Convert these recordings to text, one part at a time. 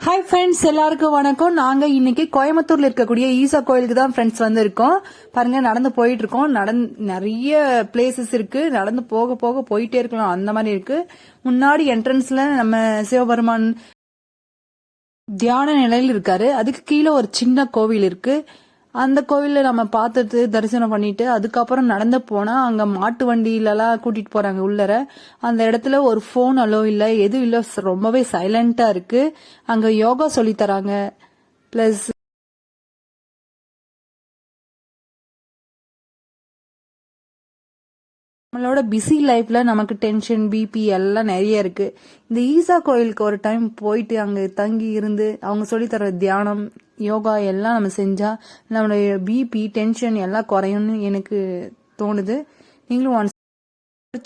Hi friends, எல்லாருக்கும் வணக்கம். நாங்க இன்னைக்கு கோயம்புத்தூர்ல இருக்கக்கூடிய ஈசா கோயிலுக்கு தான் ஃப்ரெண்ட்ஸ் இருக்கோம். பாருங்க, நடந்து போயிட்டு இருக்கோம். நிறைய பிளேசஸ் இருக்கு. நடந்து போக போக போயிட்டே இருக்கலாம், அந்த மாதிரி இருக்கு. முன்னாடி என்ட்ரன்ஸ்ல நம்ம சிவபெருமான் தியான நிலையில் இருக்காரு. அதுக்கு கீழே ஒரு சின்ன கோவில் இருக்கு. அந்த கோவில்ல நம்ம பார்த்துட்டு தரிசனம் பண்ணிட்டு அதுக்கப்புறம் நடந்து போனா அங்க மாட்டு வண்டியிலலாம் கூட்டிட்டு போறாங்க உள்ளர. அந்த இடத்துல ஒரு போன் அலோ இல்ல, எதுவும் இல்ல, ரொம்பவே சைலண்டா இருக்கு. அங்க யோகா சொல்லி தராங்க. பிளஸ் நம்மளோட பிஸி லைஃப்ல நமக்கு டென்ஷன், பிபி எல்லாம் நிறைய இருக்கு. இந்த ஈசா கோயிலுக்கு ஒரு டைம் போயிட்டு அங்க தங்கி இருந்து அவங்க சொல்லி தர தியானம், யோகா எல்லாம் நம்ம செஞ்சா நம்மளுடைய பிபி, டென்ஷன் எல்லாம் குறையும்னு எனக்கு தோணுது. நீங்களும்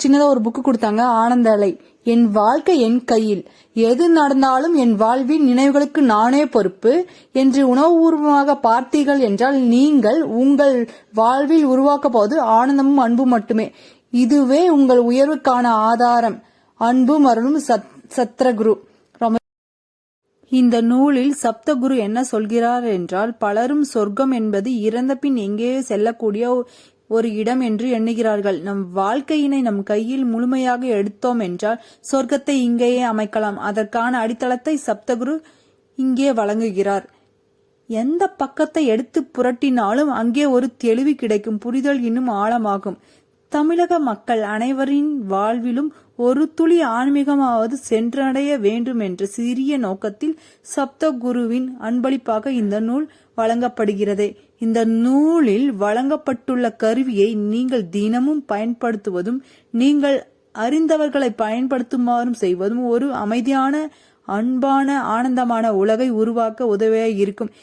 சின்னதா ஒரு புக்கு கொடுத்தாங்க, ஆனந்த அலை. என் வாழ்க்கை என் கையில், எது நடந்தாலும் என் வாழ்வின் நினைவுகளுக்கு நானே பொறுப்பு என்று உணவுபூர்வமாக பார்த்தீர்கள் என்றால் நீங்கள் உங்கள் வாழ்வில் உருவாக்க போது ஆனந்தமும் அன்பும் மட்டுமே. இதுவே உங்கள் உயர்வுக்கான ஆதாரம். அன்பும் அருளும் சத்ரகுரு. இந்த நூலில் சப்தகுரு என்ன சொல்கிறார் என்றால், பலரும் சொர்க்கம் என்பது இறந்த பின் எங்கேயோ செல்லக்கூடிய ஒரு இடம் என்று எண்ணுகிறார்கள். நம் வாழ்க்கையினை நம் கையில் முழுமையாக எடுத்தோம் என்றால் சொர்க்கத்தை இங்கேயே அமைக்கலாம். அதற்கான அடித்தளத்தை சப்தகுரு இங்கே வழங்குகிறார். எந்த பக்கத்தை எடுத்து புரட்டினாலும் அங்கே ஒரு தெளிவு கிடைக்கும். புரிதல் இன்னும் ஆழமாகும். தமிழக மக்கள் அனைவரின் வாழ்விலும் ஒரு துளி ஆன்மீகமாவது சென்றடைய வேண்டும் என்ற சிறிய நோக்கத்தில் சப்தகுருவின் அன்பளிப்பாக இந்த நூல் வழங்கப்படுகிறது. இந்த நூலில் வழங்கப்பட்டுள்ள கருவியை நீங்கள் தினமும் பயன்படுத்துவதும் நீங்கள் அறிந்தவர்களை பயன்படுத்துமாறும் செய்வதும் ஒரு அமைதியான, அன்பான, ஆனந்தமான உலகை உருவாக்க உதவியாக இருக்கும்.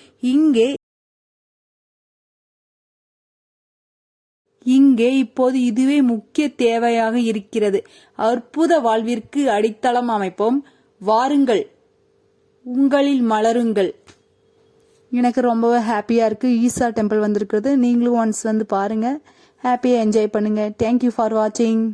இங்கே இப்போது இதுவே முக்கிய தேவையாக இருக்கிறது. அற்புத வாழ்விற்கு அடித்தளம் அமைப்போம். வாருங்கள், உங்களில் மலருங்கள். எனக்கு ரொம்பவே ஹாப்பியா இருக்கு. ஈசா டெம்பிள் வந்திருக்கிறது. நீங்களும் ஒன்ஸ் வந்து பாருங்க, ஹாப்பியா என்ஜாய் பண்ணுங்க. தேங்க்யூ ஃபார் வாட்சிங்.